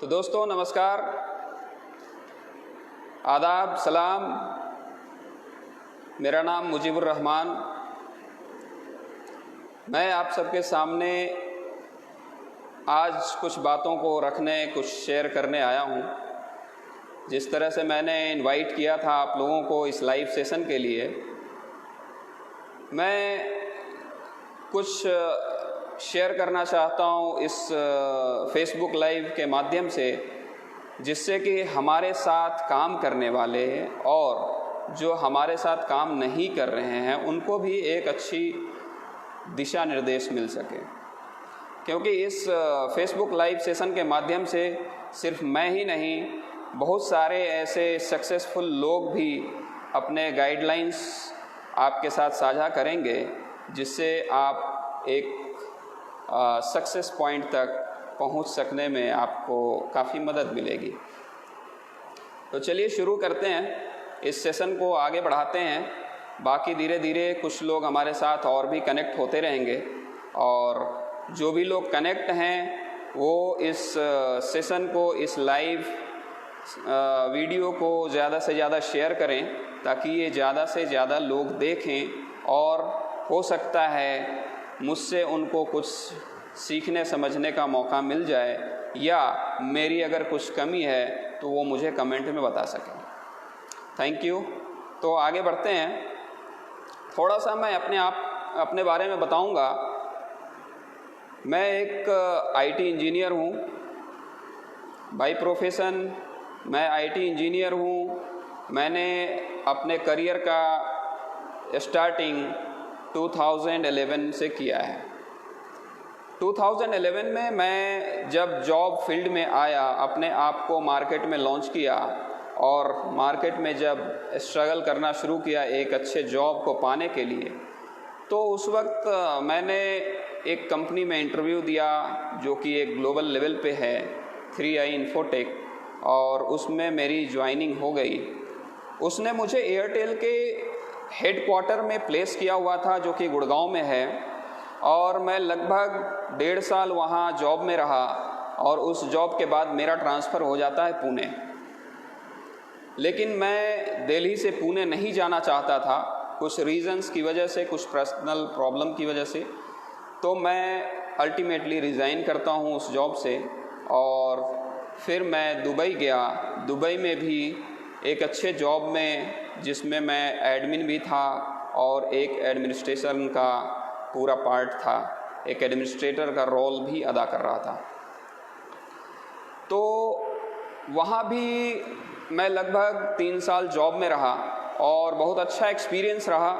तो दोस्तों नमस्कार, आदाब, सलाम। मेरा नाम मुजीबुर रहमान। मैं आप सबके सामने आज कुछ बातों को रखने, कुछ शेयर करने आया हूँ। जिस तरह से मैंने इनवाइट किया था आप लोगों को इस लाइव सेशन के लिए, मैं कुछ शेयर करना चाहता हूँ इस फेसबुक लाइव के माध्यम से, जिससे कि हमारे साथ काम करने वाले और जो हमारे साथ काम नहीं कर रहे हैं उनको भी एक अच्छी दिशा निर्देश मिल सके। क्योंकि इस फेसबुक लाइव सेशन के माध्यम से सिर्फ मैं ही नहीं, बहुत सारे ऐसे सक्सेसफुल लोग भी अपने गाइडलाइंस आपके साथ साझा करेंगे, जिससे आप एक सक्सेस पॉइंट तक पहुंच सकने में आपको काफ़ी मदद मिलेगी। तो चलिए शुरू करते हैं, इस सेशन को आगे बढ़ाते हैं। बाकी धीरे धीरे कुछ लोग हमारे साथ और भी कनेक्ट होते रहेंगे, और जो भी लोग कनेक्ट हैं वो इस सेशन को, इस लाइव वीडियो को ज़्यादा से ज़्यादा शेयर करें, ताकि ये ज़्यादा से ज़्यादा लोग देखें और हो सकता है मुझसे उनको कुछ सीखने समझने का मौका मिल जाए, या मेरी अगर कुछ कमी है तो वो मुझे कमेंट में बता सकें। Thank you. तो आगे बढ़ते हैं। थोड़ा सा मैं अपने बारे में बताऊंगा। मैं एक आईटी इंजीनियर हूँ। बाय प्रोफेशन मैं आईटी इंजीनियर हूँ। मैंने अपने करियर का स्टार्टिंग 2011 से किया है। 2011 में मैं जब जॉब फील्ड में आया, अपने आप को मार्केट में लॉन्च किया और मार्केट में जब स्ट्रगल करना शुरू किया एक अच्छे जॉब को पाने के लिए, तो उस वक्त मैंने एक कंपनी में इंटरव्यू दिया जो कि एक ग्लोबल लेवल पे है, 3i इन्फोटेक, और उसमें मेरी ज्वाइनिंग हो गई। उसने मुझे एयरटेल के हेडक्वार्टर में प्लेस किया हुआ था, जो कि गुड़गांव में है, और मैं लगभग 1.5 साल वहाँ जॉब में रहा, और उस जॉब के बाद मेरा ट्रांसफ़र हो जाता है पुणे। लेकिन मैं दिल्ली से पुणे नहीं जाना चाहता था, कुछ रीज़न्स की वजह से, कुछ पर्सनल प्रॉब्लम की वजह से। तो मैं अल्टीमेटली रिज़ाइन करता हूँ उस जॉब से, और फिर मैं दुबई गया। दुबई में भी एक अच्छे जॉब में, जिसमें मैं एडमिन भी था और एक एडमिनिस्ट्रेशन का पूरा पार्ट था, एक एडमिनिस्ट्रेटर का रोल भी अदा कर रहा था। तो वहाँ भी मैं लगभग 3 साल जॉब में रहा और बहुत अच्छा एक्सपीरियंस रहा।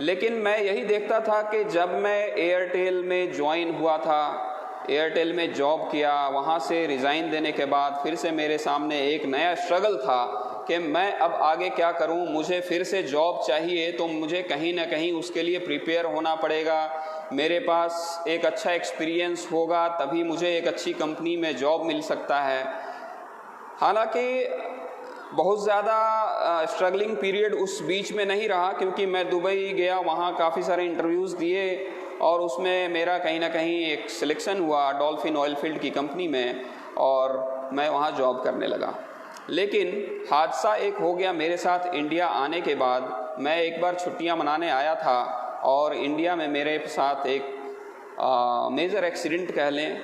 लेकिन मैं यही देखता था कि जब मैं एयरटेल में ज्वाइन हुआ था, एयरटेल में जॉब किया, वहाँ से रिज़ाइन देने के बाद फिर से मेरे सामने एक नया स्ट्रगल था कि मैं अब आगे क्या करूं। मुझे फिर से जॉब चाहिए, तो मुझे कहीं ना कहीं उसके लिए प्रिपेयर होना पड़ेगा। मेरे पास एक अच्छा एक्सपीरियंस होगा, तभी मुझे एक अच्छी कंपनी में जॉब मिल सकता है। हालांकि बहुत ज़्यादा स्ट्रगलिंग पीरियड उस बीच में नहीं रहा, क्योंकि मैं दुबई गया, वहाँ काफ़ी सारे इंटरव्यूज़ दिए और उसमें मेरा कहीं ना कहीं एक सिलेक्शन हुआ डॉल्फिन ऑयल फील्ड की कंपनी में, और मैं वहाँ जॉब करने लगा। लेकिन हादसा एक हो गया मेरे साथ। इंडिया आने के बाद मैं एक बार छुट्टियां मनाने आया था, और इंडिया में मेरे साथ एक मेजर एक्सीडेंट कह लें,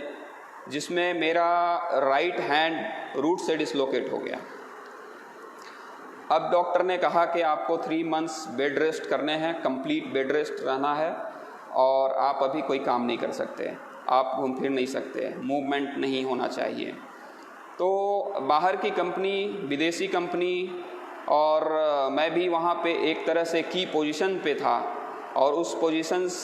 जिसमें मेरा राइट हैंड रूट से डिसलोकेट हो गया। अब डॉक्टर ने कहा कि आपको 3 मंथ्स बेड रेस्ट करने हैं, कंप्लीट बेड रेस्ट रहना है, और आप अभी कोई काम नहीं कर सकते, आप घूम फिर नहीं सकते, मूवमेंट नहीं होना चाहिए। तो बाहर की कंपनी, विदेशी कंपनी, और मैं भी वहाँ पे एक तरह से की पोजीशन पे था, और उस पोजीशंस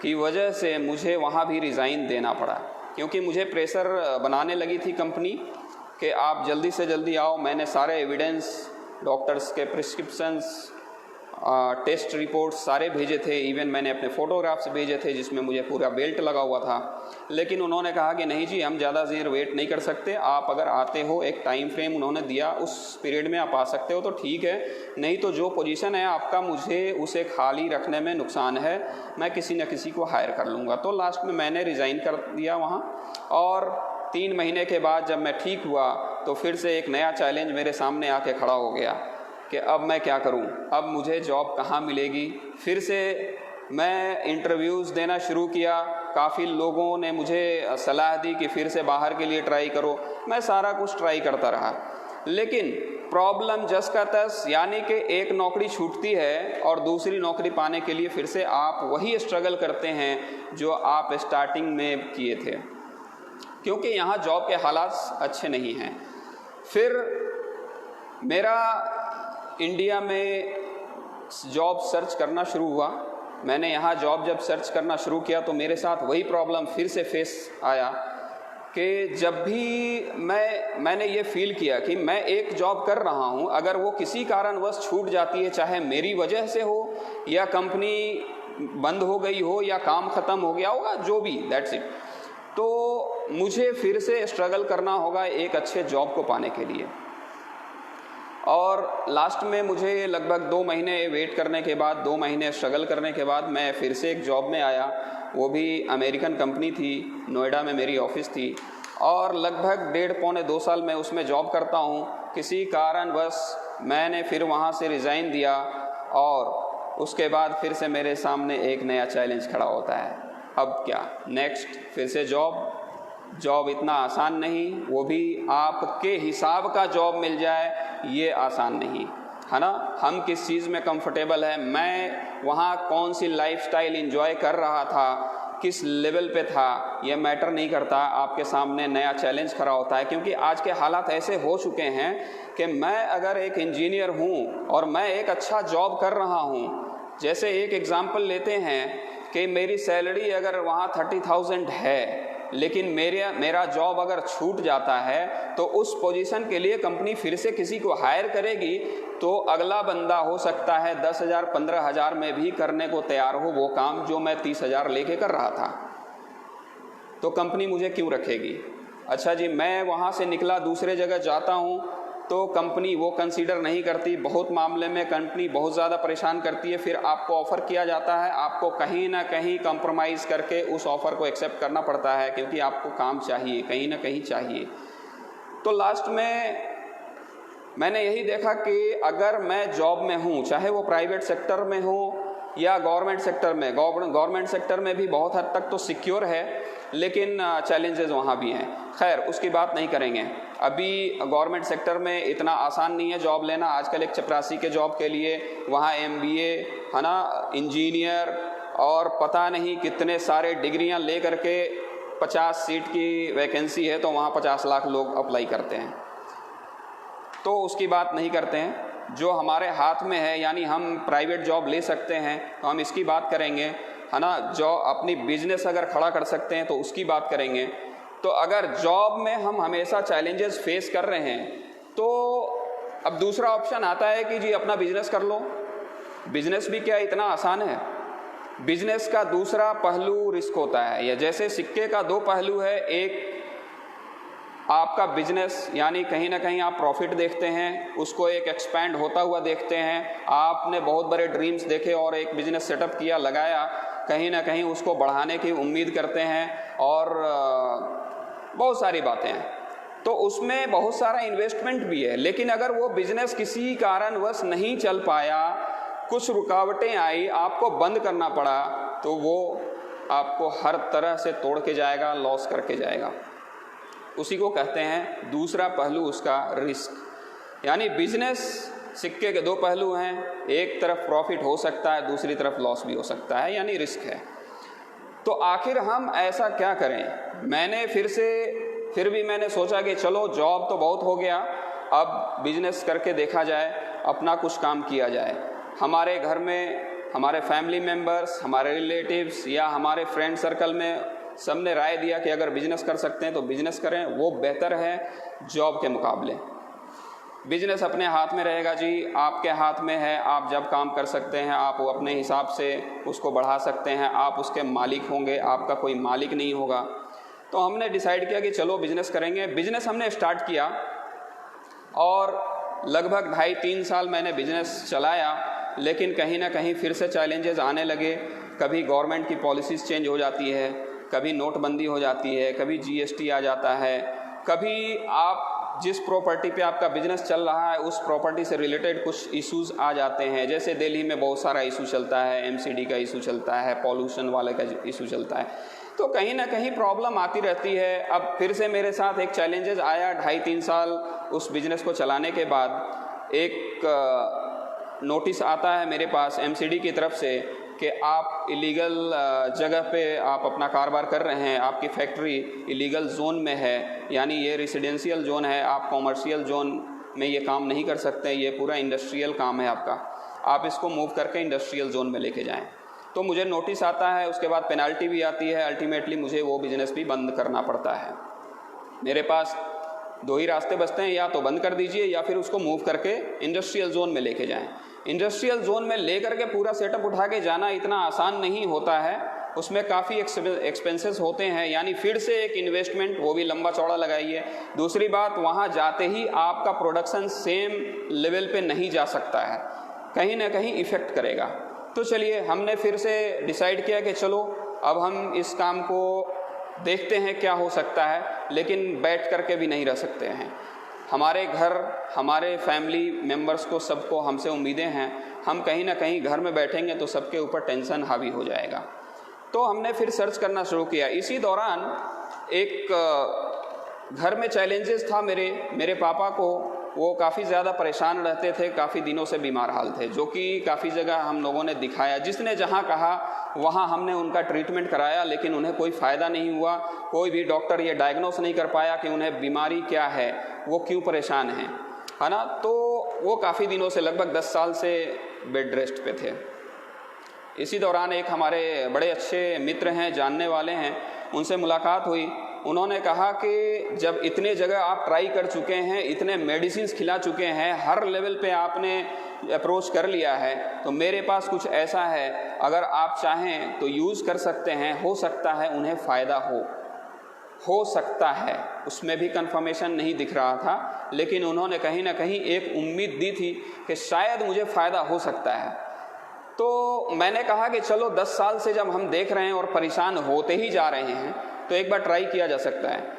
की वजह से मुझे वहाँ भी रिज़ाइन देना पड़ा, क्योंकि मुझे प्रेशर बनाने लगी थी कंपनी कि आप जल्दी से जल्दी आओ। मैंने सारे एविडेंस, डॉक्टर्स के प्रिस्क्रिप्शंस, टेस्ट रिपोर्ट सारे भेजे थे, इवन मैंने अपने फ़ोटोग्राफ्स भेजे थे जिसमें मुझे पूरा बेल्ट लगा हुआ था। लेकिन उन्होंने कहा कि नहीं जी, हम ज़्यादा देर वेट नहीं कर सकते, आप अगर आते हो, एक टाइम फ्रेम उन्होंने दिया, उस पीरियड में आप आ सकते हो तो ठीक है, नहीं तो जो पोजीशन है आपका, मुझे उसे खाली रखने में नुकसान है, मैं किसी न किसी को हायर कर लूँगा। तो लास्ट में मैंने रिज़ाइन कर दिया वहाँ, और 3 महीने के बाद जब मैं ठीक हुआ तो फिर से एक नया चैलेंज मेरे सामने आके खड़ा हो गया कि अब मैं क्या करूं, अब मुझे जॉब कहाँ मिलेगी। फिर से मैं इंटरव्यूज़ देना शुरू किया, काफ़ी लोगों ने मुझे सलाह दी कि फिर से बाहर के लिए ट्राई करो। मैं सारा कुछ ट्राई करता रहा, लेकिन प्रॉब्लम जस का तस, यानी कि एक नौकरी छूटती है और दूसरी नौकरी पाने के लिए फिर से आप वही स्ट्रगल करते हैं जो आप स्टार्टिंग में किए थे, क्योंकि यहाँ जॉब के हालात अच्छे नहीं हैं। फिर मेरा इंडिया में जॉब सर्च करना शुरू हुआ। मैंने यहाँ जॉब जब सर्च करना शुरू किया तो मेरे साथ वही प्रॉब्लम फिर से फेस आया कि जब भी मैंने ये फील किया कि मैं एक जॉब कर रहा हूँ, अगर वो किसी कारणवश छूट जाती है, चाहे मेरी वजह से हो या कंपनी बंद हो गई हो या काम ख़त्म हो गया होगा, जो भी, दैट्स इट, तो मुझे फिर से स्ट्रगल करना होगा एक अच्छे जॉब को पाने के लिए। और लास्ट में मुझे लगभग 2 महीने वेट करने के बाद, 2 महीने स्ट्रगल करने के बाद मैं फिर से एक जॉब में आया। वो भी अमेरिकन कंपनी थी, नोएडा में मेरी ऑफिस थी और लगभग 1.5-2 साल मैं उसमें जॉब करता हूँ। किसी कारणवश मैंने फिर वहाँ से रिज़ाइन दिया और उसके बाद फिर से मेरे सामने एक नया चैलेंज खड़ा होता है। अब क्या नेक्स्ट, फिर से जॉब इतना आसान नहीं, वो भी आपके हिसाब का जॉब मिल जाए ये आसान नहीं है ना। हम किस चीज़ में कंफर्टेबल है, मैं वहाँ कौन सी लाइफस्टाइल एंजॉय कर रहा था, किस लेवल पे था, ये मैटर नहीं करता। आपके सामने नया चैलेंज खड़ा होता है, क्योंकि आज के हालात ऐसे हो चुके हैं कि मैं अगर एक इंजीनियर हूँ और मैं एक अच्छा जॉब कर रहा हूँ, जैसे एक एग्ज़ाम्पल लेते हैं कि मेरी सैलरी अगर वहाँ 30,000 है, लेकिन मेरा जॉब अगर छूट जाता है तो उस पोजीशन के लिए कंपनी फिर से किसी को हायर करेगी तो अगला बंदा हो सकता है 10,000 15,000 में भी करने को तैयार हो वो काम जो मैं 30,000 लेके कर रहा था। तो कंपनी मुझे क्यों रखेगी। अच्छा जी, मैं वहाँ से निकला, दूसरे जगह जाता हूँ तो कंपनी वो कंसीडर नहीं करती। बहुत मामले में कंपनी बहुत ज़्यादा परेशान करती है। फिर आपको ऑफ़र किया जाता है, आपको कहीं ना कहीं कंप्रोमाइज़ करके उस ऑफ़र को एक्सेप्ट करना पड़ता है, क्योंकि आपको काम चाहिए, कहीं ना कहीं चाहिए। तो लास्ट में मैंने यही देखा कि अगर मैं जॉब में हूँ, चाहे वो प्राइवेट सेक्टर में हो या गवर्नमेंट सेक्टर में, गवर्नमेंट सेक्टर में भी बहुत हद तक तो सिक्योर है, लेकिन चैलेंजेस वहाँ भी हैं। खैर, उसकी बात नहीं करेंगे। अभी गवर्नमेंट सेक्टर में इतना आसान नहीं है जॉब लेना। आजकल एक चपरासी के जॉब के लिए वहाँ MBA है ना, इंजीनियर और पता नहीं कितने सारे डिग्रियाँ ले करके 50 सीट की वैकेंसी है तो वहाँ 50 लाख लोग अप्लाई करते हैं। तो उसकी बात नहीं करते हैं। जो हमारे हाथ में है, यानी हम प्राइवेट जॉब ले सकते हैं, तो हम इसकी बात करेंगे, है ना। जो अपनी बिजनेस अगर खड़ा कर सकते हैं तो उसकी बात करेंगे। तो अगर जॉब में हम हमेशा चैलेंजेस फेस कर रहे हैं तो अब दूसरा ऑप्शन आता है कि जी अपना बिजनेस कर लो। बिजनेस भी क्या इतना आसान है। बिजनेस का दूसरा पहलू रिस्क होता है, या जैसे सिक्के का 2 पहलू है। एक आपका बिजनेस, यानी कहीं ना कहीं आप प्रॉफिट देखते हैं, उसको एक एक्सपैंड होता हुआ देखते हैं। आपने बहुत बड़े ड्रीम्स देखे और एक बिजनेस सेटअप किया, लगाया, कहीं ना कहीं उसको बढ़ाने की उम्मीद करते हैं और बहुत सारी बातें हैं। तो उसमें बहुत सारा इन्वेस्टमेंट भी है। लेकिन अगर वो बिजनेस किसी कारणवश नहीं चल पाया, कुछ रुकावटें आई, आपको बंद करना पड़ा, तो वो आपको हर तरह से तोड़ के जाएगा, लॉस करके जाएगा। उसी को कहते हैं दूसरा पहलू उसका रिस्क। यानी बिजनेस सिक्के के 2 पहलू हैं। एक तरफ प्रॉफिट हो सकता है, दूसरी तरफ लॉस भी हो सकता है, यानी रिस्क है। तो आखिर हम ऐसा क्या करें। मैंने फिर भी मैंने सोचा कि चलो जॉब तो बहुत हो गया, अब बिजनेस करके देखा जाए, अपना कुछ काम किया जाए। हमारे घर में हमारे फैमिली मेम्बर्स, हमारे रिलेटिव्स या हमारे फ्रेंड सर्कल में सबने राय दिया कि अगर बिजनेस कर सकते हैं तो बिजनेस करें, वो बेहतर है जॉब के मुकाबले। बिजनेस अपने हाथ में रहेगा जी, आपके हाथ में है, आप जब काम कर सकते हैं, आप वो अपने हिसाब से उसको बढ़ा सकते हैं, आप उसके मालिक होंगे, आपका कोई मालिक नहीं होगा। तो हमने डिसाइड किया कि चलो बिजनेस करेंगे। बिजनेस हमने स्टार्ट किया और लगभग 2.5-3 साल मैंने बिजनेस चलाया, लेकिन कहीं ना कहीं फिर से चैलेंजेस आने लगे। कभी गवर्नमेंट की पॉलिसीज़ चेंज हो जाती है, कभी नोटबंदी हो जाती है, कभी जीएसटी आ जाता है, कभी आप जिस प्रॉपर्टी पे आपका बिजनेस चल रहा है उस प्रॉपर्टी से रिलेटेड कुछ इश्यूज आ जाते हैं। जैसे दिल्ली में बहुत सारा इशू चलता है, एमसीडी का इशू चलता है, पॉल्यूशन वाले का इशू चलता है, तो कहीं ना कहीं प्रॉब्लम आती रहती है। अब फिर से मेरे साथ एक चैलेंजेस आया 2.5-3 साल उस बिज़नेस को चलाने के बाद। एक नोटिस आता है मेरे पास एमसीडी की तरफ से कि आप इलीगल जगह पे आप अपना कारोबार कर रहे हैं, आपकी फैक्ट्री इलीगल जोन में है, यानी ये रेसिडेंशियल जोन है, आप कॉमर्शियल जोन में ये काम नहीं कर सकते, ये पूरा इंडस्ट्रियल काम है आपका, आप इसको मूव करके इंडस्ट्रियल जोन में लेके जाएं। तो मुझे नोटिस आता है, उसके बाद पेनल्टी भी आती है, अल्टीमेटली मुझे वो बिज़नेस भी बंद करना पड़ता है। मेरे पास 2 ही रास्ते बचते हैं, या तो बंद कर दीजिए या फिर उसको मूव करके इंडस्ट्रियल जोन में लेके जाएं। इंडस्ट्रियल जोन में लेकर के पूरा सेटअप उठा के जाना इतना आसान नहीं होता है, उसमें काफ़ी एक्सपेंसेस होते हैं, यानी फिर से एक इन्वेस्टमेंट, वो भी लंबा चौड़ा लगाइए। दूसरी बात, वहाँ जाते ही आपका प्रोडक्शन सेम लेवल पे नहीं जा सकता है, कहीं ना कहीं इफ़ेक्ट करेगा। तो चलिए हमने फिर से डिसाइड किया कि चलो अब हम इस काम को देखते हैं क्या हो सकता है, लेकिन बैठ करके भी नहीं रह सकते हैं। हमारे घर, हमारे फैमिली मेम्बर्स को, सबको हमसे उम्मीदें हैं, हम कहीं ना कहीं घर में बैठेंगे तो सबके ऊपर टेंशन हावी हो जाएगा। तो हमने फिर सर्च करना शुरू किया। इसी दौरान एक घर में चैलेंजेस था मेरे पापा को, वो काफ़ी ज़्यादा परेशान रहते थे, काफ़ी दिनों से बीमार हाल थे, जो कि काफ़ी जगह हम लोगों ने दिखाया, जिसने जहाँ कहा वहाँ हमने उनका ट्रीटमेंट कराया, लेकिन उन्हें कोई फ़ायदा नहीं हुआ। कोई भी डॉक्टर ये डायग्नोस नहीं कर पाया कि उन्हें बीमारी क्या है, वो क्यों परेशान हैं, है ना। तो वो काफ़ी दिनों से, लगभग 10 साल से बेड रेस्ट पे थे। इसी दौरान एक हमारे बड़े अच्छे मित्र हैं, जानने वाले हैं, उनसे मुलाकात हुई। उन्होंने कहा कि जब इतने जगह आप ट्राई कर चुके हैं, इतने मेडिसिन्स खिला चुके हैं, हर लेवल पे आपने अप्रोच कर लिया है, तो मेरे पास कुछ ऐसा है, अगर आप चाहें तो यूज़ कर सकते हैं, हो सकता है उन्हें फ़ायदा हो सकता है। उसमें भी कंफर्मेशन नहीं दिख रहा था, लेकिन उन्होंने कहीं ना कहीं एक उम्मीद दी थी कि शायद मुझे फ़ायदा हो सकता है। तो मैंने कहा कि चलो 10 साल से जब हम देख रहे हैं और परेशान होते ही जा रहे हैं, तो एक बार ट्राई किया जा सकता है।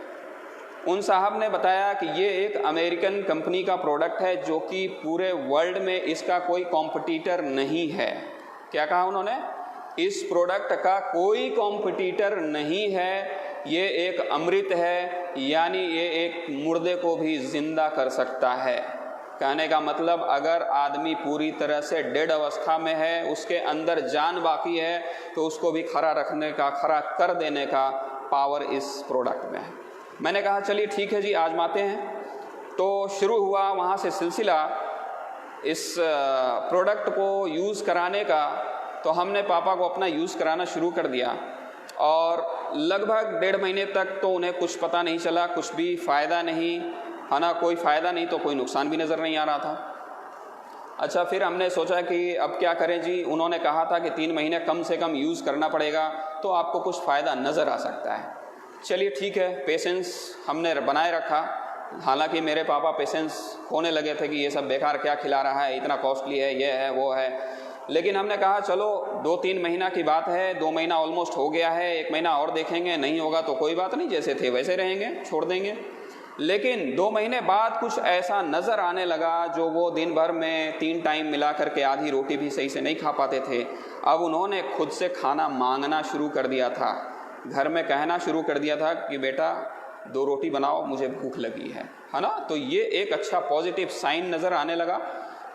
उन साहब ने बताया कि ये एक अमेरिकन कंपनी का प्रोडक्ट है, जो कि पूरे वर्ल्ड में इसका कोई कॉम्पिटिटर नहीं है। क्या कहा उन्होंने? इस प्रोडक्ट का कोई कॉम्पिटिटर नहीं है, ये एक अमृत है, यानी ये एक मुर्दे को भी जिंदा कर सकता है। कहने का मतलब, अगर आदमी पूरी तरह से डेड अवस्था में है, उसके अंदर जान बाकी है, तो उसको भी खड़ा रखने का, खड़ा कर देने का पावर इस प्रोडक्ट में है। मैंने कहा चलिए ठीक है जी, आजमाते हैं। तो शुरू हुआ वहाँ से सिलसिला इस प्रोडक्ट को यूज़ कराने का। तो हमने पापा को अपना यूज़ कराना शुरू कर दिया, और लगभग 1.5 महीने तक तो उन्हें कुछ पता नहीं चला, कुछ भी फ़ायदा नहीं, है ना, कोई फ़ायदा नहीं तो कोई नुकसान भी नज़र नहीं आ रहा था। अच्छा, फिर हमने सोचा कि अब क्या करें जी। उन्होंने कहा था कि 3 महीने कम से कम यूज़ करना पड़ेगा, तो आपको कुछ फ़ायदा नज़र आ सकता है। चलिए ठीक है, पेशेंस हमने बनाए रखा। हालांकि मेरे पापा पेशेंस खोने लगे थे कि ये सब बेकार क्या खिला रहा है, इतना कॉस्टली है, ये है वो है। लेकिन हमने कहा चलो 2-3 महीना की बात है, 2 महीना ऑलमोस्ट हो गया है, 1 महीना और देखेंगे, नहीं होगा तो कोई बात नहीं, जैसे थे वैसे रहेंगे, छोड़ देंगे। लेकिन 2 महीने बाद कुछ ऐसा नज़र आने लगा, जो वो दिन भर में 3 टाइम मिला करके आधी रोटी भी सही से नहीं खा पाते थे। अब उन्होंने खुद से खाना मांगना शुरू कर दिया था, घर में कहना शुरू कर दिया था कि बेटा 2 रोटी बनाओ, मुझे भूख लगी है ना। तो ये एक अच्छा पॉजिटिव साइन नज़र आने लगा।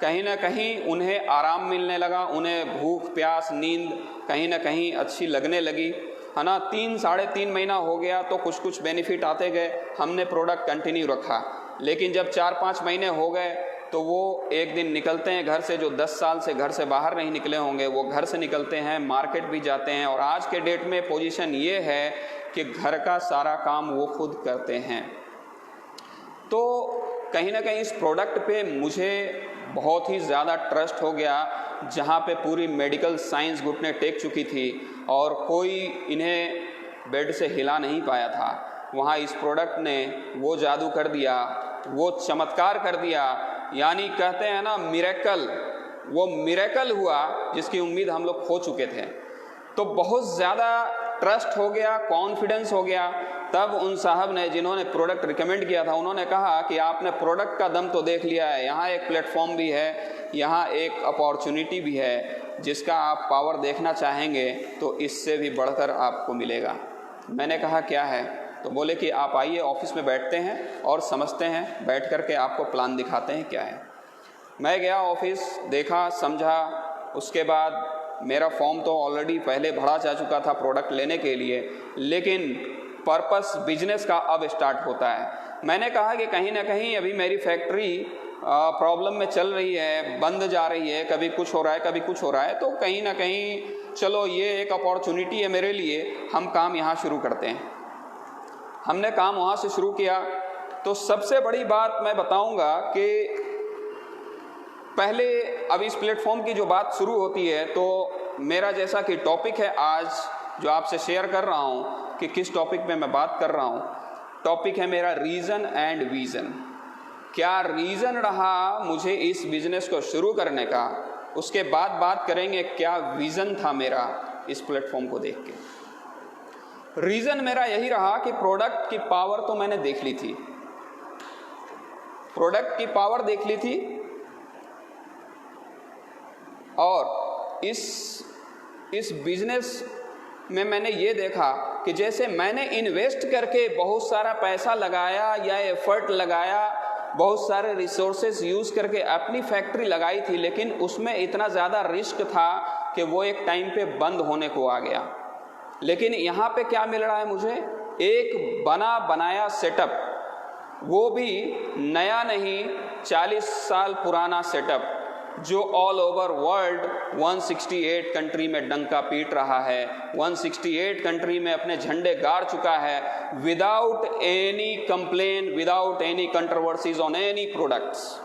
कहीं ना कहीं उन्हें आराम मिलने लगा, उन्हें भूख, प्यास, नींद कहीं ना कहीं अच्छी लगने लगी, है ना। 3-3.5 महीना हो गया तो कुछ बेनिफिट आते गए। हमने प्रोडक्ट कंटिन्यू रखा, लेकिन जब 4-5 महीने हो गए तो वो एक दिन निकलते हैं घर से, जो 10 साल से घर से बाहर नहीं निकले होंगे, वो घर से निकलते हैं, मार्केट भी जाते हैं। और आज के डेट में पोजीशन ये है कि घर का सारा काम वो खुद करते हैं। तो कहीं ना कहीं इस प्रोडक्ट पे मुझे बहुत ही ज़्यादा ट्रस्ट हो गया, जहाँ पे पूरी मेडिकल साइंस घुटने टेक चुकी थी और कोई इन्हें बेड से हिला नहीं पाया था। वहाँ इस प्रोडक्ट ने वो जादू कर दिया, वो चमत्कार कर दिया, यानी कहते हैं ना मिरेकल, वो मिरेकल हुआ जिसकी उम्मीद हम लोग खो चुके थे। तो बहुत ज़्यादा ट्रस्ट हो गया, कॉन्फिडेंस हो गया, तब उन साहब ने जिन्होंने प्रोडक्ट रिकमेंड किया था उन्होंने कहा कि आपने प्रोडक्ट का दम तो देख लिया है, यहाँ एक प्लेटफॉर्म भी है, यहाँ एक अपॉर्चुनिटी भी है जिसका आप पावर देखना चाहेंगे तो इससे भी बढ़कर आपको मिलेगा। मैंने कहा क्या है? तो बोले कि आप आइए ऑफिस में बैठते हैं और समझते हैं, बैठ कर के आपको प्लान दिखाते हैं क्या है। मैं गया ऑफिस, देखा, समझा। उसके बाद मेरा फॉर्म तो ऑलरेडी पहले भरा जा चुका था प्रोडक्ट लेने के लिए, लेकिन पर्पस बिजनेस का अब स्टार्ट होता है। मैंने कहा कि कहीं ना कहीं अभी मेरी फैक्ट्री प्रॉब्लम में चल रही है, बंद जा रही है, कभी कुछ हो रहा है कभी कुछ हो रहा है, तो कहीं ना कहीं चलो ये एक अपॉर्चुनिटी है मेरे लिए, हम काम यहाँ शुरू करते हैं। हमने काम वहाँ से शुरू किया। तो सबसे बड़ी बात मैं बताऊँगा कि पहले अब इस प्लेटफॉर्म की जो बात शुरू होती है तो मेरा जैसा कि टॉपिक है आज जो आपसे शेयर कर रहा हूँ कि किस टॉपिक पे मैं बात कर रहा हूँ, टॉपिक है मेरा रीज़न एंड विज़न। क्या रीज़न रहा मुझे इस बिज़नेस को शुरू करने का, उसके बाद बात करेंगे क्या विज़न था मेरा इस प्लेटफॉर्म को देख के। रीज़न मेरा यही रहा कि प्रोडक्ट की पावर तो मैंने देख ली थी, प्रोडक्ट की पावर देख ली थी, और इस बिजनेस में मैंने ये देखा कि जैसे मैंने इन्वेस्ट करके बहुत सारा पैसा लगाया या एफर्ट लगाया, बहुत सारे रिसोर्सेज यूज़ करके अपनी फैक्ट्री लगाई थी, लेकिन उसमें इतना ज़्यादा रिस्क था कि वो एक टाइम पे बंद होने को आ गया। लेकिन यहाँ पे क्या मिल रहा है मुझे? एक बना बनाया सेटअप, वो भी नया नहीं, 40 साल पुराना सेटअप जो ऑल ओवर वर्ल्ड 168 कंट्री में डंका पीट रहा है, 168 कंट्री में अपने झंडे गाड़ चुका है, without any complain, without any controversies on any products.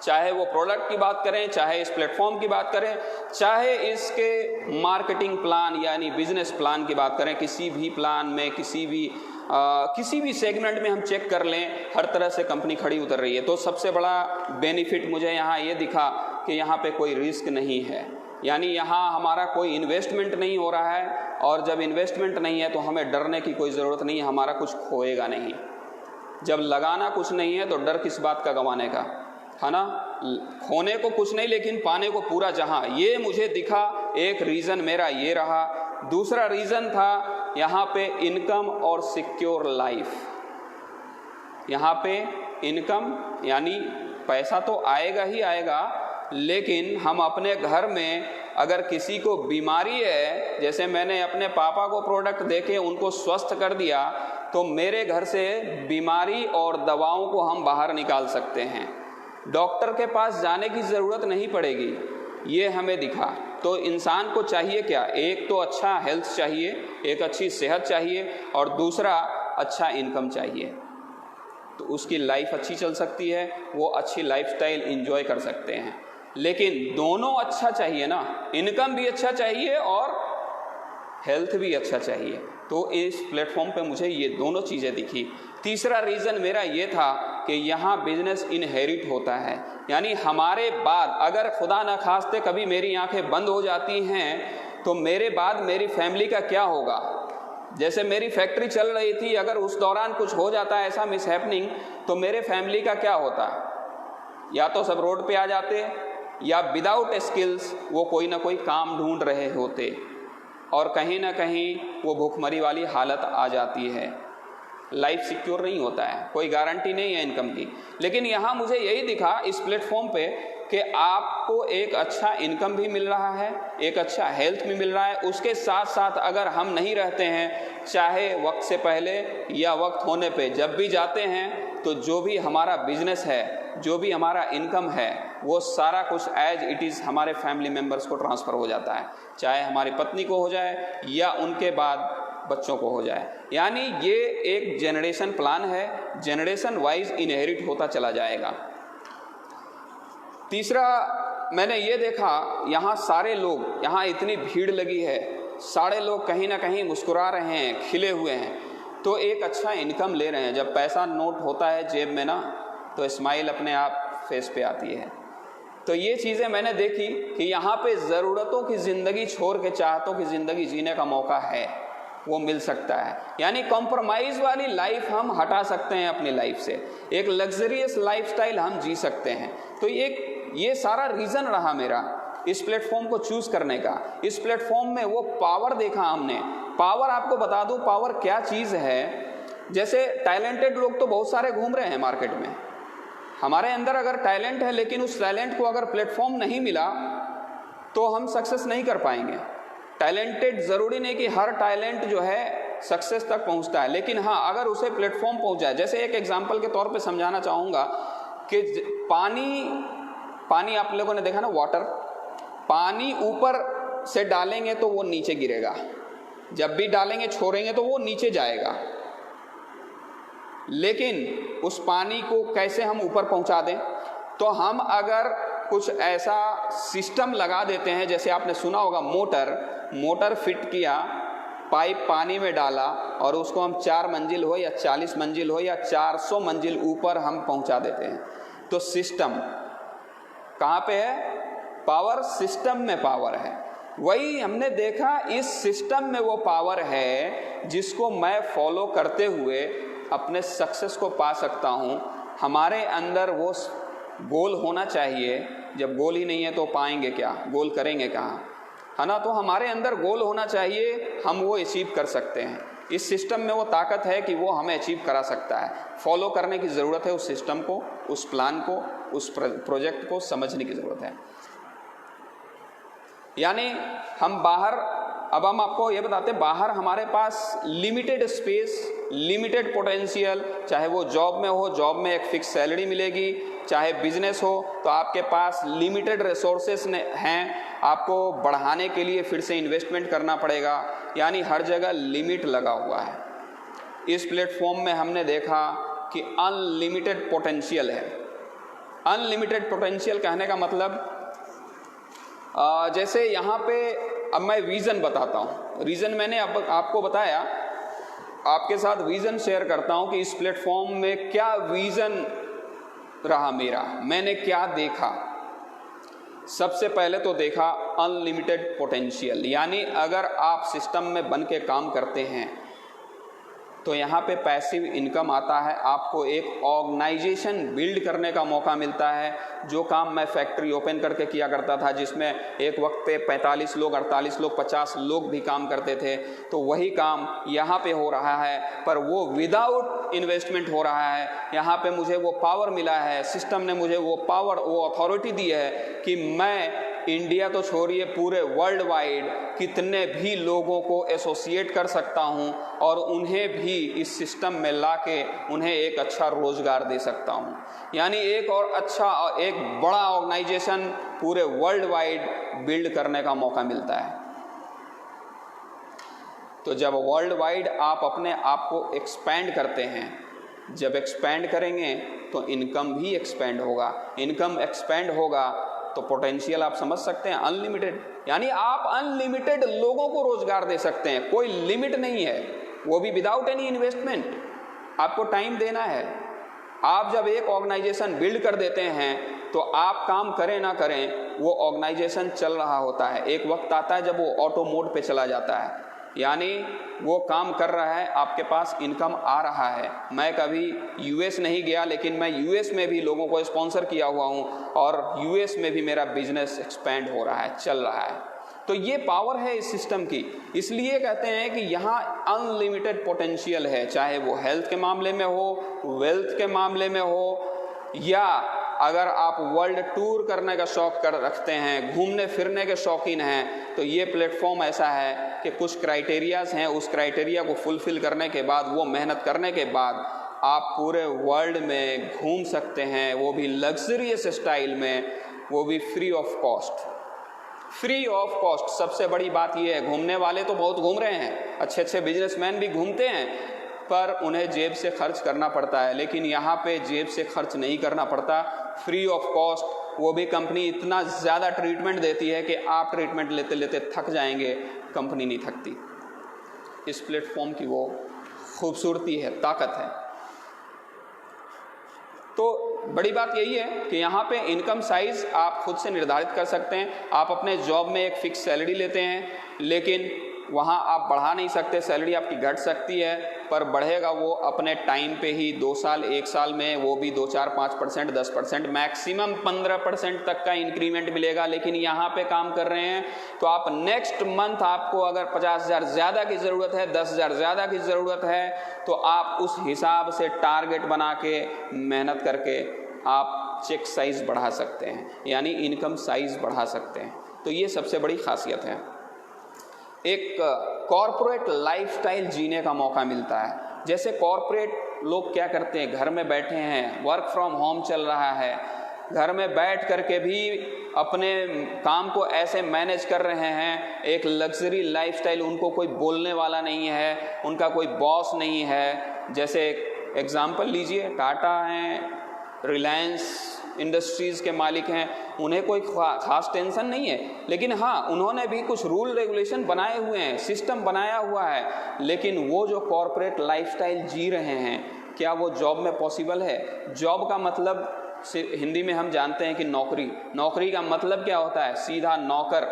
चाहे वो प्रोडक्ट की बात करें, चाहे इस प्लेटफॉर्म की बात करें, चाहे इसके मार्केटिंग प्लान यानी बिजनेस प्लान की बात करें, किसी भी प्लान में किसी भी सेगमेंट में हम चेक कर लें, हर तरह से कंपनी खड़ी उतर रही है। तो सबसे बड़ा बेनिफिट मुझे यहाँ ये दिखा कि यहाँ पे कोई रिस्क नहीं है, यानी यहाँ हमारा कोई इन्वेस्टमेंट नहीं हो रहा है, और जब इन्वेस्टमेंट नहीं है तो हमें डरने की कोई ज़रूरत नहीं है, हमारा कुछ खोएगा नहीं। जब लगाना कुछ नहीं है तो डर किस बात का गंवाने का, है ना? खोने को कुछ नहीं लेकिन पाने को पूरा जहां। ये मुझे दिखा, एक रीज़न मेरा ये रहा। दूसरा रीज़न था यहाँ पे इनकम और सिक्योर लाइफ। यहाँ पे इनकम यानी पैसा तो आएगा ही आएगा, लेकिन हम अपने घर में अगर किसी को बीमारी है, जैसे मैंने अपने पापा को प्रोडक्ट देके उनको स्वस्थ कर दिया, तो मेरे घर से बीमारी और दवाओं को हम बाहर निकाल सकते हैं, डॉक्टर के पास जाने की ज़रूरत नहीं पड़ेगी। ये हमें दिखा। तो इंसान को चाहिए क्या? एक तो अच्छा हेल्थ चाहिए, एक अच्छी सेहत चाहिए, और दूसरा अच्छा इनकम चाहिए, तो उसकी लाइफ अच्छी चल सकती है, वो अच्छी लाइफस्टाइल एंजॉय कर सकते हैं। लेकिन दोनों अच्छा चाहिए ना, इनकम भी अच्छा चाहिए और हेल्थ भी अच्छा चाहिए। तो इस प्लेटफॉर्म पे मुझे ये दोनों चीज़ें दिखी। तीसरा रीज़न मेरा ये था कि यहाँ बिजनेस इनहेरिट होता है, यानी हमारे बाद अगर खुदा न खास्ते कभी मेरी आंखें बंद हो जाती हैं तो मेरे बाद मेरी फैमिली का क्या होगा। जैसे मेरी फैक्ट्री चल रही थी, अगर उस दौरान कुछ हो जाता है ऐसा मिसहैपनिंग, तो मेरे फैमिली का क्या होता? या तो सब रोड पे आ जाते, या विदाउट स्किल्स वो कोई ना कोई काम ढूंढ रहे होते, और कहीं ना कहीं वो भूखमरी वाली हालत आ जाती है। लाइफ सिक्योर नहीं होता है, कोई गारंटी नहीं है इनकम की। लेकिन यहाँ मुझे यही दिखा इस प्लेटफॉर्म पे कि आपको एक अच्छा इनकम भी मिल रहा है, एक अच्छा हेल्थ भी मिल रहा है। उसके साथ साथ अगर हम नहीं रहते हैं, चाहे वक्त से पहले या वक्त होने पे, जब भी जाते हैं तो जो भी हमारा बिजनेस है, जो भी हमारा इनकम है, वो सारा कुछ एज इट इज़ हमारे फैमिली मेम्बर्स को ट्रांसफ़र हो जाता है, चाहे हमारी पत्नी को हो जाए या उनके बाद बच्चों को हो जाए। यानी ये एक जनरेशन प्लान है, जनरेशन वाइज इनहेरिट होता चला जाएगा। तीसरा मैंने ये देखा, यहाँ सारे लोग, यहाँ इतनी भीड़ लगी है, सारे लोग कहीं ना कहीं मुस्कुरा रहे हैं, खिले हुए हैं, तो एक अच्छा इनकम ले रहे हैं। जब पैसा नोट होता है जेब में ना, तो स्माइल अपने आप फेस पे आती है। तो ये चीज़ें मैंने देखी कि यहाँ पे ज़रूरतों की ज़िंदगी छोड़ के चाहतों की ज़िंदगी जीने का मौका है, वो मिल सकता है। यानी कॉम्प्रोमाइज़ वाली लाइफ हम हटा सकते हैं अपनी लाइफ से, एक लग्जरियस लाइफस्टाइल हम जी सकते हैं। तो ये सारा रीज़न रहा मेरा इस प्लेटफॉर्म को चूज़ करने का। इस प्लेटफॉर्म में वो पावर देखा हमने। पावर, आपको बता दूं पावर क्या चीज़ है। जैसे टैलेंटेड लोग तो बहुत सारे घूम रहे हैं मार्केट में। हमारे अंदर अगर टैलेंट है लेकिन उस टैलेंट को अगर प्लेटफॉर्म नहीं मिला तो हम सक्सेस नहीं कर पाएंगे। टैलेंटेड ज़रूरी नहीं कि हर टैलेंट जो है सक्सेस तक पहुंचता है, लेकिन हाँ अगर उसे प्लेटफॉर्म पहुंच जाए। जैसे एक एग्जांपल के तौर पे समझाना चाहूँगा कि पानी आप लोगों ने देखा ना, वाटर, पानी ऊपर से डालेंगे तो वो नीचे गिरेगा, जब भी डालेंगे छोड़ेंगे तो वो नीचे जाएगा। लेकिन उस पानी को कैसे हम ऊपर पहुंचा दें? तो हम अगर कुछ ऐसा सिस्टम लगा देते हैं, जैसे आपने सुना होगा मोटर फिट किया, पाइप पानी में डाला और उसको हम 4 मंजिल हो या 40 मंजिल हो या 400 मंजिल ऊपर हम पहुंचा देते हैं। तो सिस्टम कहाँ पे है? पावर सिस्टम में पावर है। वही हमने देखा इस सिस्टम में वो पावर है जिसको मैं फॉलो करते हुए अपने सक्सेस को पा सकता हूँ। हमारे अंदर वो गोल होना चाहिए। जब गोल ही नहीं है तो पाएंगे क्या, गोल करेंगे कहाँ, है ना? तो हमारे अंदर गोल होना चाहिए, हम वो अचीव कर सकते हैं। इस सिस्टम में वो ताकत है कि वो हमें अचीव करा सकता है। फॉलो करने की ज़रूरत है उस सिस्टम को, उस प्लान को, उस प्रोजेक्ट को समझने की ज़रूरत है। यानी हम बाहर, अब हम आपको ये बताते हैं, बाहर हमारे पास लिमिटेड स्पेस, लिमिटेड पोटेंशियल, चाहे वो जॉब में हो, जॉब में एक फिक्स सैलरी मिलेगी, चाहे बिजनेस हो तो आपके पास लिमिटेड रिसोर्सेस हैं, आपको बढ़ाने के लिए फिर से इन्वेस्टमेंट करना पड़ेगा। यानी हर जगह लिमिट लगा हुआ है। इस प्लेटफॉर्म में हमने देखा कि अनलिमिटेड पोटेंशियल है। अनलिमिटेड पोटेंशियल कहने का मतलब जैसे यहाँ पे अब मैं रीज़न बताता हूँ। रीज़न मैंने अब आपको बताया, आपके साथ रीज़न शेयर करता हूँ कि इस प्लेटफॉर्म में क्या रीज़न रहा मेरा, मैंने क्या देखा। सबसे पहले तो देखा अनलिमिटेड पोटेंशियल। यानी अगर आप सिस्टम में बन के काम करते हैं तो यहाँ पे पैसिव इनकम आता है, आपको एक ऑर्गेनाइजेशन बिल्ड करने का मौका मिलता है। जो काम मैं फैक्ट्री ओपन करके किया करता था, जिसमें एक वक्त पे 45 लोग, 48 लोग, 50 लोग भी काम करते थे, तो वही काम यहाँ पे हो रहा है, पर वो विदाउट इन्वेस्टमेंट हो रहा है। यहाँ पे मुझे वो पावर मिला है, सिस्टम ने मुझे वो पावर, वो अथॉरिटी दी है कि मैं इंडिया तो छोड़िए पूरे वर्ल्ड वाइड कितने भी लोगों को एसोसिएट कर सकता हूं और उन्हें भी इस सिस्टम में लाके उन्हें एक अच्छा रोजगार दे सकता हूं। यानी एक और अच्छा, एक बड़ा ऑर्गेनाइजेशन पूरे वर्ल्ड वाइड बिल्ड करने का मौका मिलता है। तो जब वर्ल्ड वाइड आप अपने आप को एक्सपैंड करते हैं, जब एक्सपैंड करेंगे तो इनकम भी एक्सपैंड होगा। इनकम एक्सपैंड होगा तो पोटेंशियल आप समझ सकते हैं, अनलिमिटेड। यानी आप अनलिमिटेड लोगों को रोजगार दे सकते हैं, कोई लिमिट नहीं है, वो भी विदाउट एनी इन्वेस्टमेंट। आपको टाइम देना है। आप जब एक ऑर्गेनाइजेशन बिल्ड कर देते हैं तो आप काम करें ना करें, वो ऑर्गेनाइजेशन चल रहा होता है। एक वक्त आता है जब वो ऑटो मोड पे चला जाता है, यानी वो काम कर रहा है, आपके पास इनकम आ रहा है। मैं कभी यूएस नहीं गया, लेकिन मैं यूएस में भी लोगों को स्पॉन्सर किया हुआ हूँ और यूएस में भी मेरा बिजनेस एक्सपैंड हो रहा है, चल रहा है। तो ये पावर है इस सिस्टम की। इसलिए कहते हैं कि यहाँ अनलिमिटेड पोटेंशियल है, चाहे वो हेल्थ के मामले में हो, वेल्थ के मामले में हो, या अगर आप वर्ल्ड टूर करने का शौक रखते हैं, घूमने फिरने के शौकीन हैं, तो ये प्लेटफॉर्म ऐसा है कि कुछ क्राइटेरियाज हैं, उस क्राइटेरिया को फुलफिल करने के बाद, वो मेहनत करने के बाद आप पूरे वर्ल्ड में घूम सकते हैं, वो भी लग्जरियस स्टाइल में, वो भी free of cost. Free of cost सबसे बड़ी बात ये है। घूमने वाले तो बहुत घूम रहे हैं, अच्छे अच्छे बिजनेसमैन भी घूमते हैं, पर उन्हें जेब से खर्च करना पड़ता है। लेकिन यहाँ पे जेब से खर्च नहीं करना पड़ता, फ्री ऑफ कॉस्ट। वो भी कंपनी इतना ज़्यादा ट्रीटमेंट देती है कि आप ट्रीटमेंट लेते लेते थक जाएंगे, कंपनी नहीं थकती। इस प्लेटफॉर्म की वो खूबसूरती है, ताकत है। तो बड़ी बात यही है कि यहाँ पे इनकम साइज आप खुद से निर्धारित कर सकते हैं। आप अपने जॉब में एक फिक्स सैलरी लेते हैं, लेकिन वहाँ आप बढ़ा नहीं सकते, सैलरी आपकी घट सकती है, पर बढ़ेगा वो अपने टाइम पे ही। 2 साल 1 साल में वो भी 2, 4, 5%, 10%, मैक्सिमम 15% तक का इंक्रीमेंट मिलेगा। लेकिन यहाँ पे काम कर रहे हैं तो आप नेक्स्ट मंथ आपको अगर 50,000 ज़्यादा की ज़रूरत है, 10,000 ज़्यादा की ज़रूरत है, तो आप उस हिसाब से टारगेट बना के मेहनत करके आप चेक साइज़ बढ़ा सकते हैं, यानी इनकम साइज़ बढ़ा सकते हैं। तो ये सबसे बड़ी खासियत है। एक कॉरपोरेट लाइफस्टाइल जीने का मौका मिलता है। जैसे कॉरपोरेट लोग क्या करते हैं, घर में बैठे हैं, वर्क फ्रॉम होम चल रहा है, घर में बैठ करके भी अपने काम को ऐसे मैनेज कर रहे हैं, एक लग्जरी लाइफस्टाइल, उनको कोई बोलने वाला नहीं है, उनका कोई बॉस नहीं है। जैसे एग्जाम्पल लीजिए, टाटा हैं, रिलायंस इंडस्ट्रीज़ के मालिक हैं, उन्हें कोई खास टेंशन नहीं है, लेकिन हाँ, उन्होंने भी कुछ रूल रेगुलेशन बनाए हुए हैं, सिस्टम बनाया हुआ है। लेकिन वो जो कॉरपोरेट लाइफस्टाइल जी रहे हैं, क्या वो जॉब में पॉसिबल है? जॉब का मतलब हिंदी में हम जानते हैं कि नौकरी। नौकरी का मतलब क्या होता है? सीधा नौकर,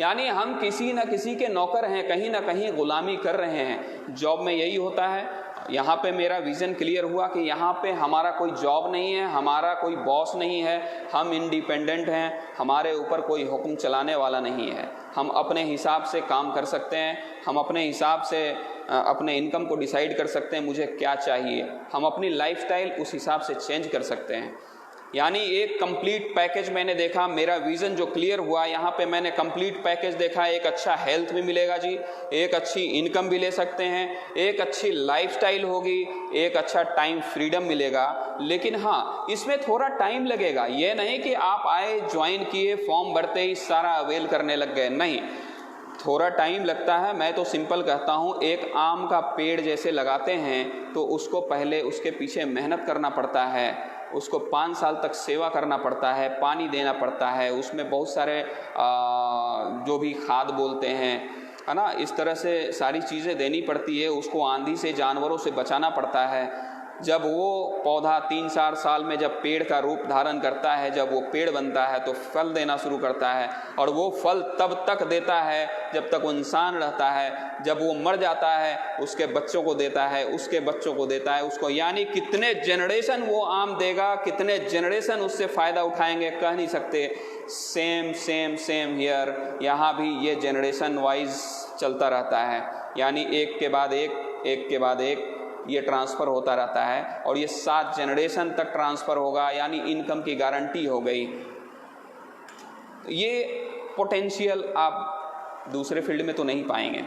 यानी हम किसी न किसी के नौकर हैं, कहीं ना कहीं गुलामी कर रहे हैं। जॉब में यही होता है। यहाँ पे मेरा विज़न क्लियर हुआ कि यहाँ पे हमारा कोई जॉब नहीं है, हमारा कोई बॉस नहीं है, हम इंडिपेंडेंट हैं, हमारे ऊपर कोई हुक्म चलाने वाला नहीं है। हम अपने हिसाब से काम कर सकते हैं, हम अपने हिसाब से अपने इनकम को डिसाइड कर सकते हैं, मुझे क्या चाहिए। हम अपनी लाइफस्टाइल उस हिसाब से चेंज कर सकते हैं। यानी एक कंप्लीट पैकेज मैंने देखा, मेरा विज़न जो क्लियर हुआ, यहाँ पे मैंने कंप्लीट पैकेज देखा। एक अच्छा हेल्थ भी मिलेगा जी, एक अच्छी इनकम भी ले सकते हैं, एक अच्छी लाइफस्टाइल होगी, एक अच्छा टाइम फ्रीडम मिलेगा। लेकिन हाँ, इसमें थोड़ा टाइम लगेगा। ये नहीं कि आप आए, ज्वाइन किए, फॉर्म भरते ही सारा अवेल करने लग गए, नहीं, थोड़ा टाइम लगता है। मैं तो सिंपल कहता हूँ, एक आम का पेड़ जैसे लगाते हैं तो उसको पहले उसके पीछे मेहनत करना पड़ता है, उसको 5 साल तक सेवा करना पड़ता है, पानी देना पड़ता है, उसमें बहुत सारे जो भी खाद बोलते हैं, है ना, इस तरह से सारी चीज़ें देनी पड़ती है। उसको आंधी से, जानवरों से बचाना पड़ता है। जब वो पौधा 3-4 साल में जब पेड़ का रूप धारण करता है, जब वो पेड़ बनता है तो फल देना शुरू करता है, और वो फल तब तक देता है जब तक वो इंसान रहता है। जब वो मर जाता है, उसके बच्चों को देता है, उसके बच्चों को देता है, उसको, यानी कितने जनरेशन वो आम देगा, कितने जनरेशन उससे फ़ायदा उठाएंगे, कह नहीं सकते। सेम सेम सेम हियर, यहाँ भी ये जनरेशन वाइज चलता रहता है, यानी एक के बाद एक के बाद एक ये ट्रांसफ़र होता रहता है, और ये 7 जनरेशन तक ट्रांसफ़र होगा, यानी इनकम की गारंटी हो गई। ये पोटेंशियल आप दूसरे फील्ड में तो नहीं पाएंगे।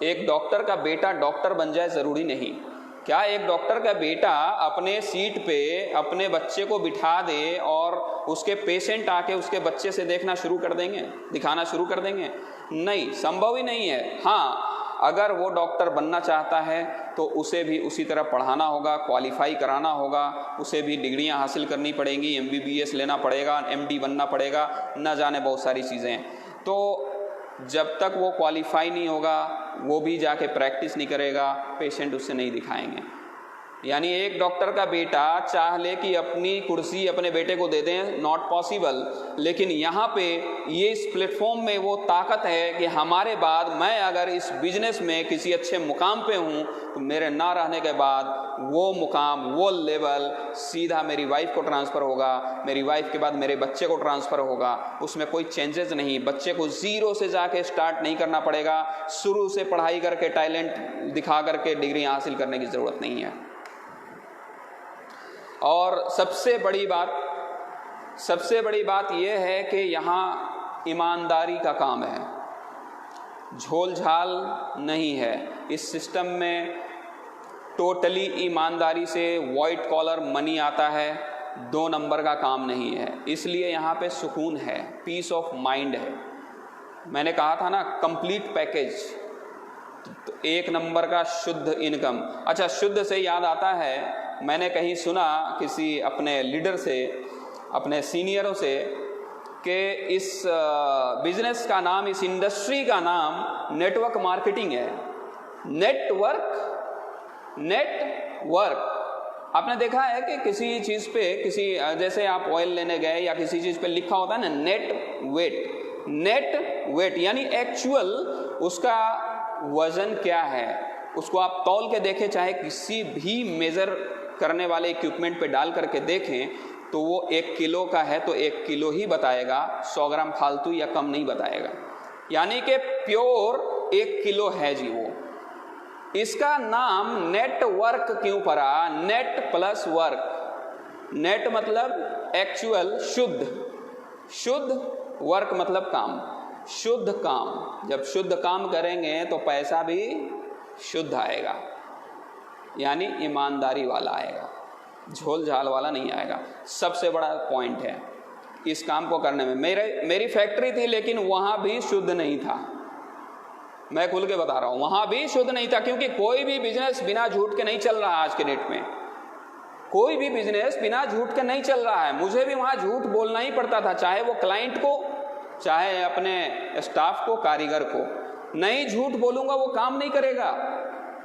एक डॉक्टर का बेटा डॉक्टर बन जाए ज़रूरी नहीं। क्या एक डॉक्टर का बेटा अपने सीट पे अपने बच्चे को बिठा दे और उसके पेशेंट आके उसके बच्चे से देखना शुरू कर देंगे, दिखाना शुरू कर देंगे? नहीं, संभव ही नहीं है। हाँ, अगर वो डॉक्टर बनना चाहता है तो उसे भी उसी तरह पढ़ाना होगा, क्वालिफाई कराना होगा, उसे भी डिग्रियां हासिल करनी पड़ेंगी, MBBS लेना पड़ेगा, MD बनना पड़ेगा, न जाने बहुत सारी चीज़ें। तो जब तक वो क्वालिफाई नहीं होगा, वो भी जाके प्रैक्टिस नहीं करेगा, पेशेंट उससे नहीं दिखाएंगे। यानी एक डॉक्टर का बेटा चाह ले कि अपनी कुर्सी अपने बेटे को दे दें, नॉट पॉसिबल। लेकिन यहाँ पे ये इस प्लेटफॉर्म में वो ताकत है कि हमारे बाद मैं अगर इस बिजनेस में किसी अच्छे मुकाम पे हूँ तो मेरे ना रहने के बाद वो मुकाम, वो लेवल सीधा मेरी वाइफ को ट्रांसफ़र होगा, मेरी वाइफ के बाद मेरे बच्चे को ट्रांसफ़र होगा। उसमें कोई चेंजेस नहीं, बच्चे को ज़ीरो से जाके स्टार्ट नहीं करना पड़ेगा, शुरू से पढ़ाई करके, टैलेंट दिखा करके डिग्री हासिल करने की ज़रूरत नहीं है। और सबसे बड़ी बात यह है कि यहाँ ईमानदारी का काम है, झोल झाल नहीं है। इस सिस्टम में टोटली ईमानदारी से वाइट कॉलर मनी आता है, 2 नंबर का काम नहीं है। इसलिए यहाँ पे सुकून है, पीस ऑफ माइंड है। मैंने कहा था ना, कंप्लीट पैकेज, तो 1 नंबर का शुद्ध इनकम। अच्छा, शुद्ध से याद आता है, मैंने कहीं सुना किसी अपने लीडर से, अपने सीनियरों से, कि इस बिजनेस का नाम, इस इंडस्ट्री का नाम नेटवर्क मार्केटिंग है। नेटवर्क, आपने देखा है कि किसी चीज़ पे जैसे आप ऑयल लेने गए या किसी चीज़ पे लिखा होता है ना नेट वेट यानी एक्चुअल उसका वजन क्या है, उसको आप तौल के देखें, चाहे किसी भी मेज़र करने वाले इक्विपमेंट पे डाल करके देखें तो वो 1 किलो का है तो 1 किलो ही बताएगा, 100 ग्राम फालतू या कम नहीं बताएगा। यानी कि प्योर 1 किलो है जी वो। इसका नाम नेटवर्क क्यों पड़ा? Net plus work. नेट मतलब एक्चुअल शुद्ध, वर्क मतलब काम, शुद्ध काम। जब शुद्ध काम करेंगे तो पैसा भी शुद्ध आएगा, यानी ईमानदारी वाला आएगा, झोल झाल वाला नहीं आएगा। सबसे बड़ा पॉइंट है इस काम को करने में। मेरी फैक्ट्री थी लेकिन वहाँ भी शुद्ध नहीं था, मैं खुल के बता रहा हूँ, वहाँ भी शुद्ध नहीं था। क्योंकि कोई भी बिजनेस बिना झूठ के नहीं चल रहा है आज के डेट में, कोई भी बिजनेस बिना झूठ के नहीं चल रहा है। मुझे भी वहाँ झूठ बोलना ही पड़ता था, चाहे वो क्लाइंट को, चाहे अपने स्टाफ को, कारीगर को। नहीं झूठ बोलूँगा वो काम नहीं करेगा।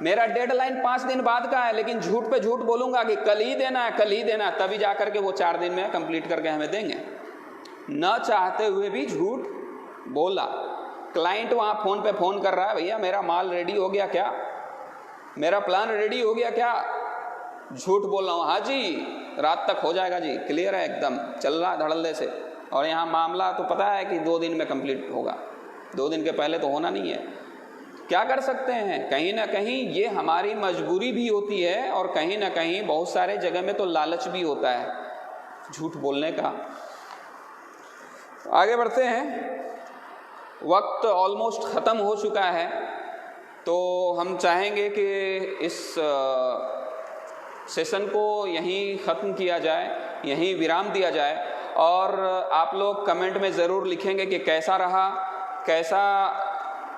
मेरा डेडलाइन 5 दिन बाद का है लेकिन झूठ पे झूठ बोलूँगा कि कल ही देना है, तभी जा करके वो 4 दिन में कंप्लीट करके हमें देंगे। न चाहते हुए भी झूठ बोला। क्लाइंट वहाँ फ़ोन पे फ़ोन कर रहा है, भैया मेरा माल रेडी हो गया क्या, मेरा प्लान रेडी हो गया क्या? झूठ बोल रहा हूँ, हाँ जी रात तक हो जाएगा जी, क्लियर है एकदम, चल रहा है धड़ल्ले से। और यहाँ मामला तो पता है कि 2 दिन में कंप्लीट होगा, 2 दिन के पहले तो होना नहीं है। क्या कर सकते हैं? कहीं ना कहीं ये हमारी मजबूरी भी होती है और कहीं ना कहीं बहुत सारे जगह में तो लालच भी होता है झूठ बोलने का। आगे बढ़ते हैं, वक्त ऑलमोस्ट ख़त्म हो चुका है, तो हम चाहेंगे कि इस सेशन को यहीं ख़त्म किया जाए, यहीं विराम दिया जाए। और आप लोग कमेंट में ज़रूर लिखेंगे कि कैसा रहा, कैसा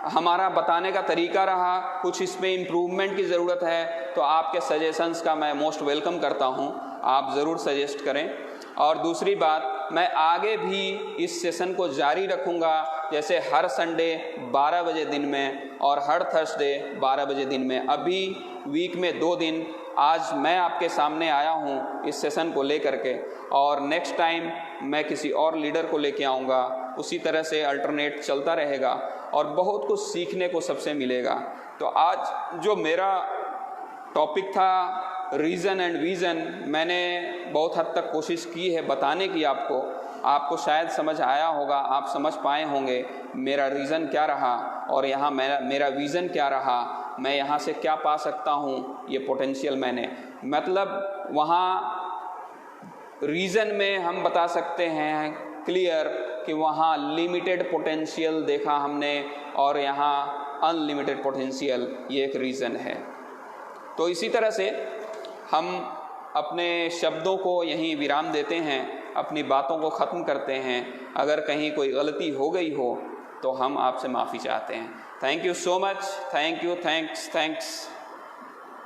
हमारा बताने का तरीका रहा, कुछ इसमें इम्प्रूवमेंट की ज़रूरत है तो आपके सजेशंस का मैं मोस्ट वेलकम करता हूं, आप ज़रूर सजेस्ट करें। और दूसरी बात, मैं आगे भी इस सेशन को जारी रखूंगा, जैसे हर संडे 12 बजे दिन में और हर थर्सडे 12 बजे दिन में। अभी वीक में 2 दिन, आज मैं आपके सामने आया हूं इस सेशन को लेकर के, और नेक्स्ट टाइम मैं किसी और लीडर को लेके आऊँगा। उसी तरह से अल्टरनेट चलता रहेगा और बहुत कुछ सीखने को सबसे मिलेगा। तो आज जो मेरा टॉपिक था रीज़न एंड विज़न, मैंने बहुत हद तक कोशिश की है बताने की आपको शायद समझ आया होगा, आप समझ पाए होंगे मेरा रीज़न क्या रहा और यहाँ मेरा विज़न क्या रहा, मैं यहाँ से क्या पा सकता हूँ, ये पोटेंशियल मैंने, मतलब वहाँ रीज़न में हम बता सकते हैं क्लियर कि वहाँ लिमिटेड पोटेंशियल देखा हमने और यहाँ अनलिमिटेड पोटेंशियल, ये एक रीज़न है। तो इसी तरह से हम अपने शब्दों को यहीं विराम देते हैं, अपनी बातों को ख़त्म करते हैं। अगर कहीं कोई गलती हो गई हो तो हम आपसे माफ़ी चाहते हैं। Thank you so much, thank you, thanks.